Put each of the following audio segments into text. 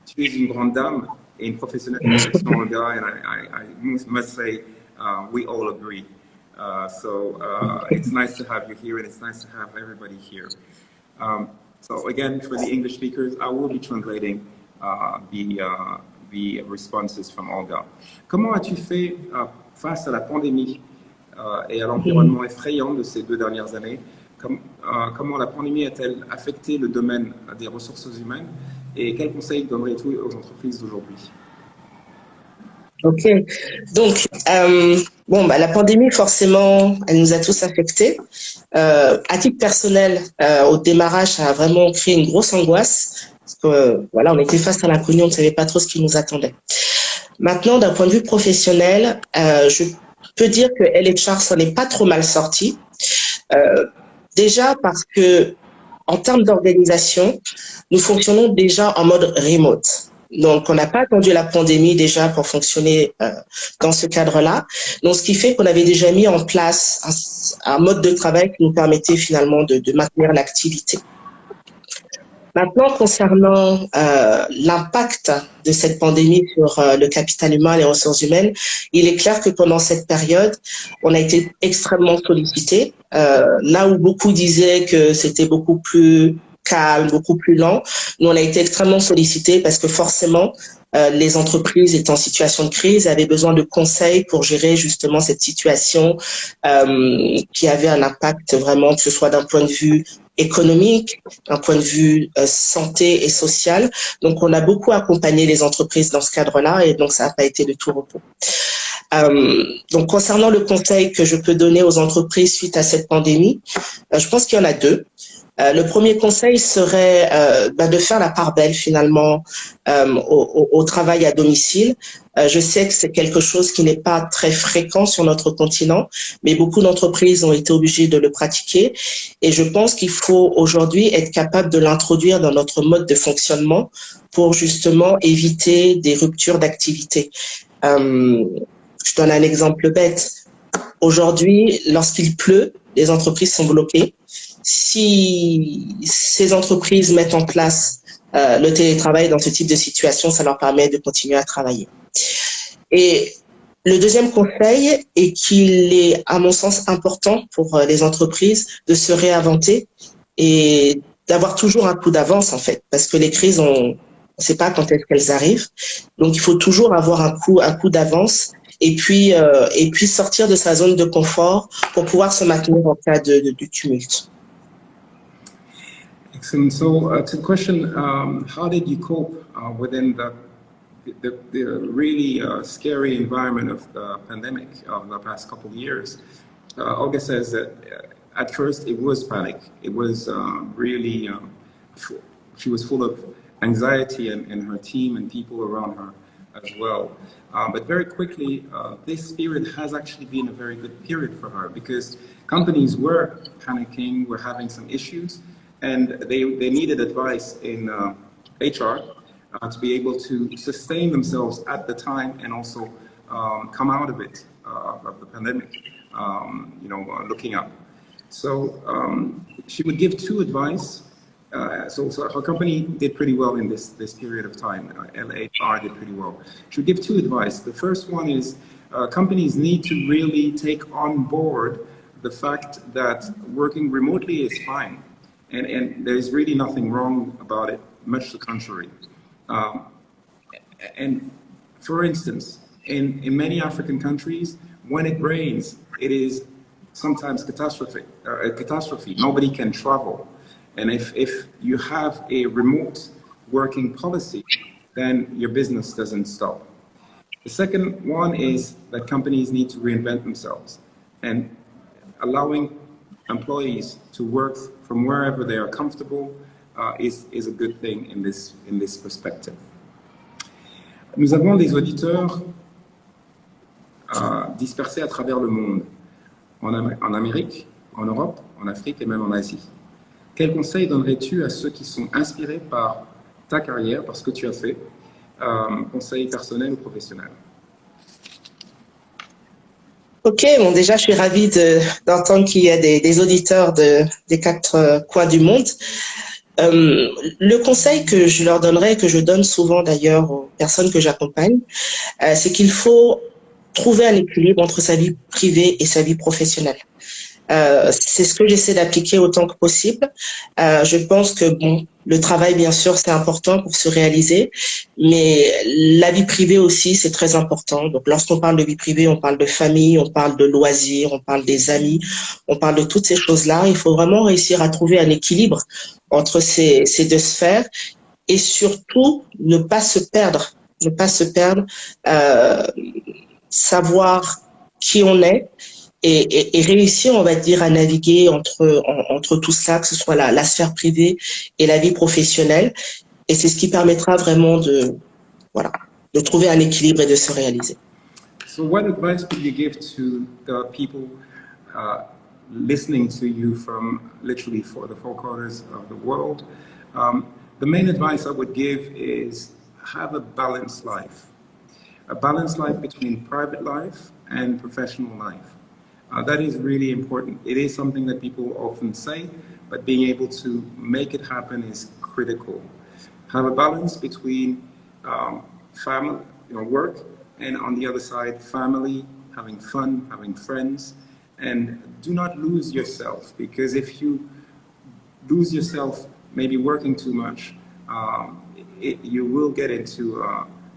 Tu es une grande dame et une professionnelle de gestion, Olga, and I must say we all agree. It's nice to have you here, and it's nice to have everybody here. So again, for the English speakers, I will be translating the responses from Olga. Comment as-tu fait face à la pandémie et à l'environnement effrayant de ces 2 dernières années? Comment la pandémie a-t-elle affecté le domaine des ressources humaines et quels conseils donnerais-tu aux entreprises d'aujourd'hui? Ok, donc la pandémie forcément, elle nous a tous affectés. À titre personnel, au démarrage, ça a vraiment créé une grosse angoisse parce que on était face à l'inconnu, on ne savait pas trop ce qui nous attendait. Maintenant, d'un point de vue professionnel, je peux dire que LHR s'en est pas trop mal sorti. Déjà parce que en termes d'organisation, nous fonctionnons déjà en mode remote. Donc, on n'a pas attendu la pandémie déjà pour fonctionner dans ce cadre-là. Donc, ce qui fait qu'on avait déjà mis en place un mode de travail qui nous permettait finalement de maintenir l'activité. Maintenant, concernant l'impact de cette pandémie sur le capital humain, les ressources humaines, il est clair que pendant cette période, on a été extrêmement sollicité. Là où beaucoup disaient que c'était beaucoup plus calme, beaucoup plus lent, nous, on a été extrêmement sollicités parce que forcément, les entreprises étaient en situation de crise, avaient besoin de conseils pour gérer justement cette situation qui avait un impact vraiment, que ce soit d'un point de vue économique, d'un point de vue santé et social. Donc, on a beaucoup accompagné les entreprises dans ce cadre-là et donc ça n'a pas été de tout repos. Donc, concernant le conseil que je peux donner aux entreprises suite à cette pandémie, je pense qu'il y en a 2. Le premier conseil serait de faire la part belle finalement au travail à domicile. Je sais que c'est quelque chose qui n'est pas très fréquent sur notre continent, mais beaucoup d'entreprises ont été obligées de le pratiquer. Et je pense qu'il faut aujourd'hui être capable de l'introduire dans notre mode de fonctionnement pour justement éviter des ruptures d'activité. Je donne un exemple bête. Aujourd'hui, lorsqu'il pleut, les entreprises sont bloquées. Si ces entreprises mettent en place le télétravail dans ce type de situation, ça leur permet de continuer à travailler. Et le deuxième conseil est qu'il est, à mon sens, important pour les entreprises de se réinventer et d'avoir toujours un coup d'avance, en fait, parce que les crises, on ne sait pas quand est-ce qu'elles arrivent. Donc, il faut toujours avoir un coup d'avance et puis sortir de sa zone de confort pour pouvoir se maintenir en cas de tumulte. Excellent. So, to the question, how did you cope within the really scary environment of the pandemic of the past couple of years? Olga says that at first it was panic. It was really, she was full of anxiety and her team and people around her as well. But very quickly, this period has actually been a very good period for her because companies were panicking, were having some issues, and they needed advice in HR to be able to sustain themselves at the time and also come out of it, of the pandemic, looking up. So she would give 2 advice. So her company did pretty well in this period of time. LHR did pretty well. She would give 2 advice. The first one is companies need to really take on board the fact that working remotely is fine. And there's really nothing wrong about it, much to the contrary. And for instance, in many African countries, when it rains, it is sometimes a catastrophe. Nobody can travel. And if you have a remote working policy, then your business doesn't stop. The second one is that companies need to reinvent themselves, and allowing employees to work from wherever they are comfortable is a good thing in this perspective. Nous avons des auditeurs dispersés à travers le monde, en Amérique, en Europe, en Afrique et même en Asie. Quels conseils donnerais-tu à ceux qui sont inspirés par ta carrière, par ce que tu as fait, conseils personnels ou professionnels? Ok, bon déjà je suis ravie d'entendre qu'il y a des auditeurs des 4 coins du monde. Le conseil que je leur donnerais, que je donne souvent d'ailleurs aux personnes que j'accompagne, c'est qu'il faut trouver un équilibre entre sa vie privée et sa vie professionnelle. C'est ce que j'essaie d'appliquer autant que possible. Je pense que bon, le travail, bien sûr, c'est important pour se réaliser, mais la vie privée aussi, c'est très important. Donc, lorsqu'on parle de vie privée, on parle de famille, on parle de loisirs, on parle des amis, on parle de toutes ces choses-là. Il faut vraiment réussir à trouver un équilibre entre ces deux sphères et surtout ne pas se perdre, euh, savoir qui on est et réussir, on va dire, à naviguer entre tout ça, que ce soit la sphère privée et la vie professionnelle. Et c'est ce qui permettra vraiment voilà, de trouver un équilibre et de se réaliser. So what advice would you give to the people listening to you from literally for the four corners of the world? The main advice I would give is have a balanced life between private life and professional life. That is really important. It is something that people often say, but being able to make it happen is critical. Have a balance between family, work, and on the other side, family, having fun, having friends, and do not lose yourself, because if you lose yourself, maybe working too much, you will get into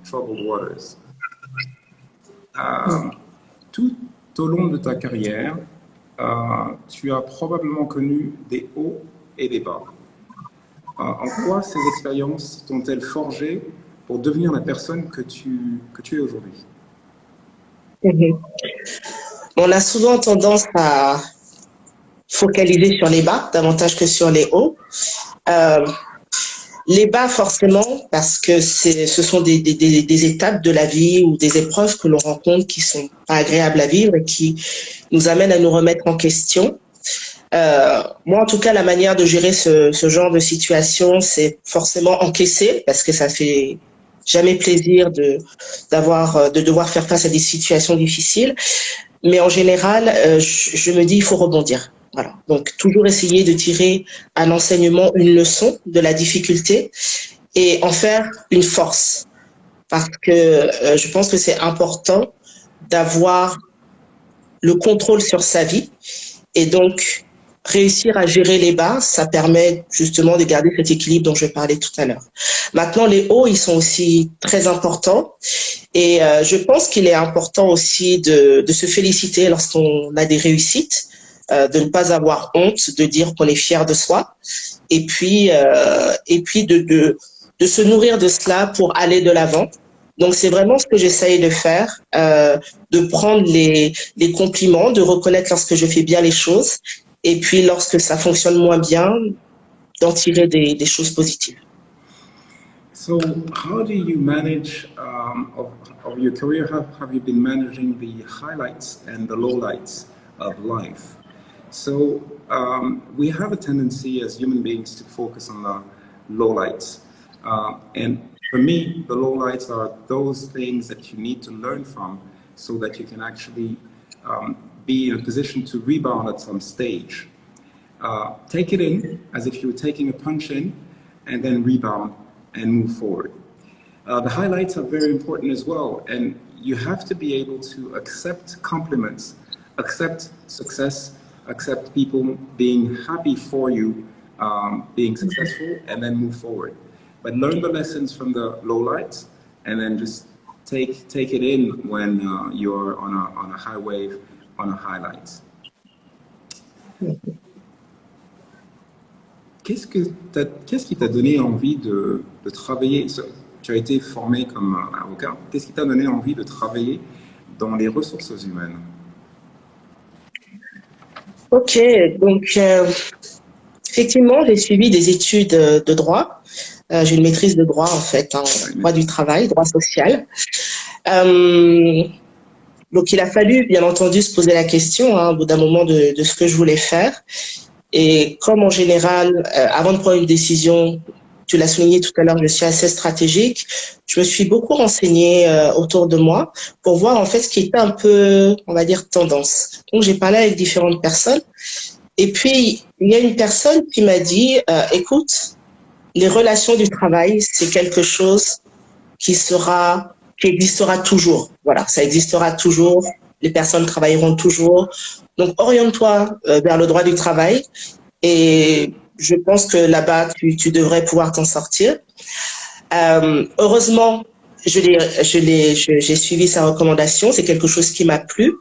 troubled waters. Tout au long de ta carrière, tu as probablement connu des hauts et des bas. En quoi ces expériences t'ont-elles forgé pour devenir la personne que tu es aujourd'hui? On a souvent tendance à focaliser sur les bas davantage que sur les hauts. Les bas forcément parce que ce sont des étapes de la vie ou des épreuves que l'on rencontre qui sont pas agréables à vivre et qui nous amènent à nous remettre en question. Moi, en tout cas, la manière de gérer ce genre de situation, c'est forcément encaisser parce que ça fait jamais plaisir de devoir faire face à des situations difficiles. Mais en général, je me dis, il faut rebondir. Voilà. Donc, toujours essayer de tirer un enseignement, une leçon de la difficulté et en faire une force. Parce que je pense que c'est important d'avoir le contrôle sur sa vie et donc réussir à gérer les bas, ça permet justement de garder cet équilibre dont je parlais tout à l'heure. Maintenant, les hauts, ils sont aussi très importants et je pense qu'il est important aussi de se féliciter lorsqu'on a des réussites, de ne pas avoir honte, de dire qu'on est fier de soi et puis de se nourrir de cela pour aller de l'avant. Donc, c'est vraiment ce que j'essaye de faire, de prendre les compliments, de reconnaître lorsque je fais bien les choses et puis lorsque ça fonctionne moins bien, d'en tirer des choses positives. So, how do you manage of your career? How have you been managing the highlights and the lowlights of life? So, we have a tendency as human beings to focus on the lowlights. And for me, the lowlights are those things that you need to learn from so that you can actually be in a position to rebound at some stage. Take it in as if you were taking a punch in and then rebound and move forward. The highlights are very important as well, and you have to be able to accept compliments, accept success, accept people being happy for you, being successful, and then move forward. But learn the lessons from the lowlights, and then just take it in when you're on a high wave, on a highlight. Qu'est-ce qui t'a donné envie de travailler? Tu as été formé comme avocat. Qu'est-ce qui t'a donné envie de travailler dans les ressources humaines? Ok, donc effectivement, j'ai suivi des études de droit. J'ai une maîtrise de droit en fait, droit du travail, droit social. Donc il a fallu bien entendu se poser la question au bout d'un moment de ce que je voulais faire. Et comme en général, avant de prendre une décision, tu l'as souligné tout à l'heure, je suis assez stratégique, je me suis beaucoup renseignée autour de moi pour voir en fait ce qui était un peu, on va dire, tendance. Donc j'ai parlé avec différentes personnes et puis il y a une personne qui m'a dit, écoute, les relations du travail, c'est quelque chose qui existera toujours. Voilà, ça existera toujours. Les personnes travailleront toujours. Donc, oriente-toi vers le droit du travail et je pense que là-bas, tu devrais pouvoir t'en sortir. Heureusement, j'ai suivi sa recommandation. C'est quelque chose qui m'a plu.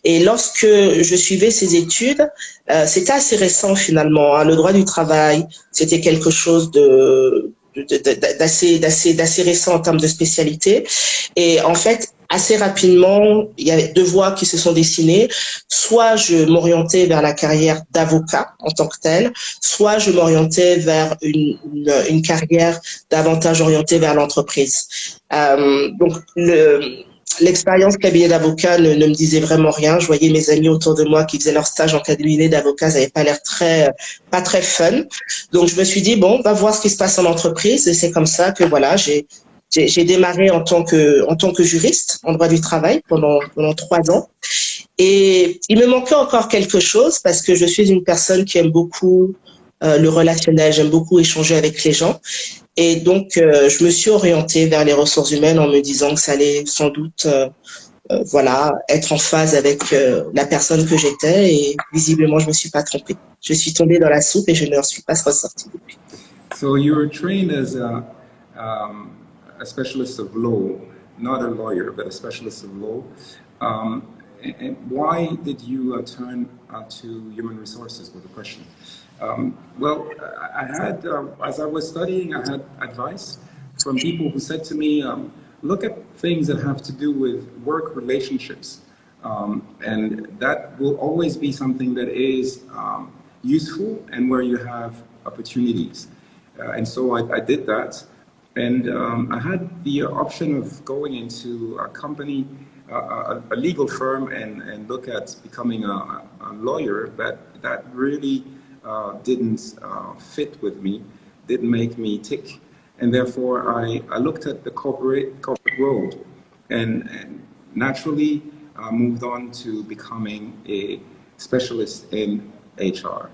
Et lorsque je suivais ses études, c'était assez récent finalement, hein. Le droit du travail, c'était quelque chose d'assez récent en termes de spécialité. Et en fait, assez rapidement, il y avait deux voies qui se sont dessinées. Soit je m'orientais vers la carrière d'avocat en tant que telle, soit je m'orientais vers une carrière davantage orientée vers l'entreprise. Donc l'expérience cabinet d'avocat ne me disait vraiment rien. Je voyais mes amis autour de moi qui faisaient leur stage en cabinet d'avocat, ça n'avait pas l'air pas très fun. Donc je me suis dit bon, va voir ce qui se passe en entreprise et c'est comme ça que voilà, j'ai démarré en tant que juriste en droit du travail pendant 3 ans. Et il me manquait encore quelque chose parce que je suis une personne qui aime beaucoup le relationnel, j'aime beaucoup échanger avec les gens. Et donc, je me suis orientée vers les ressources humaines en me disant que ça allait sans doute voilà, être en phase avec la personne que j'étais. Et visiblement, je me suis pas trompée. Je suis tombée dans la soupe et je ne suis pas ressortie depuis. So you were trained as a specialist of law, not a lawyer, but a specialist of law. And why did you turn to human resources with a question? Well, I had, as I was studying, I had advice from people who said to me, look at things that have to do with work relationships. And that will always be something that is useful and where you have opportunities. And so I did that. And I had the option of going into a company, a legal firm, and look at becoming a lawyer, but that really didn't fit with me, didn't make me tick. And therefore, I looked at the corporate world and naturally moved on to becoming a specialist in HR.